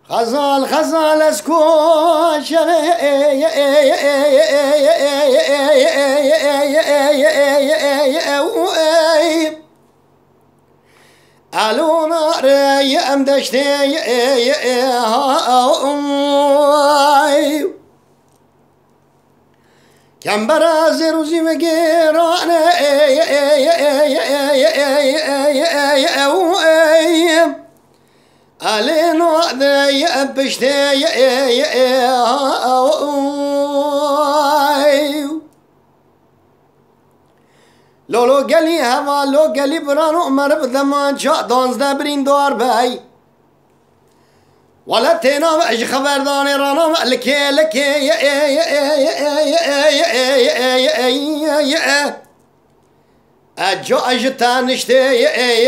غزال غزال اسكوش علونا ري امدشتي كم براز روزي مجيران علينا ذي بشتي لولو قلي هوا لو قلي برانو مر بذمان شا دانزده برين دار بي ولا تينا اج خبرداني رانا لكي لكي اجو اجتان نشتي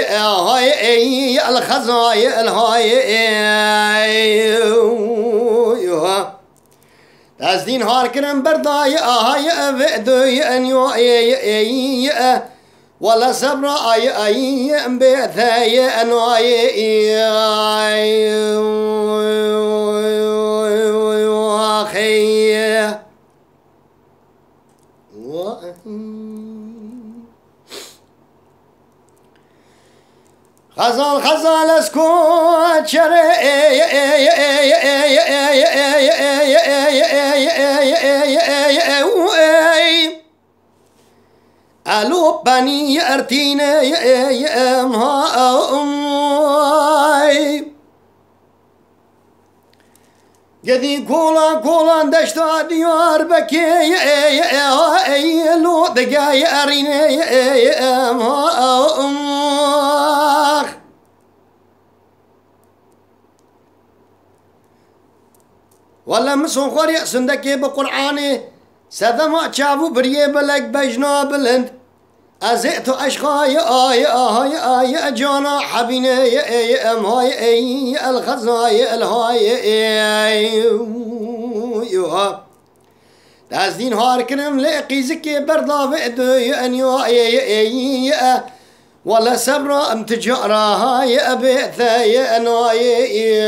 هاي الخزاي الهاي تازدين هاركرم برداي هاي افدوي انيو ولا صبر اي بثاي انواي اخي غزال غزال اسكوت الو بني ارتينا قدي كولا كولا دشتا ديار بكي لو دقاي ارينا ولا مسون خوري سندكي بقرآني سدما تشافو بريه بلك بجنا بلند ازئتو اشخاي آي جانا حبيني ام هاي الخزاي الهاي تازدين هاركنم لقي زكي برضا بئدو انيو ولا صبر ام تجارة هاي ابئثاي انواي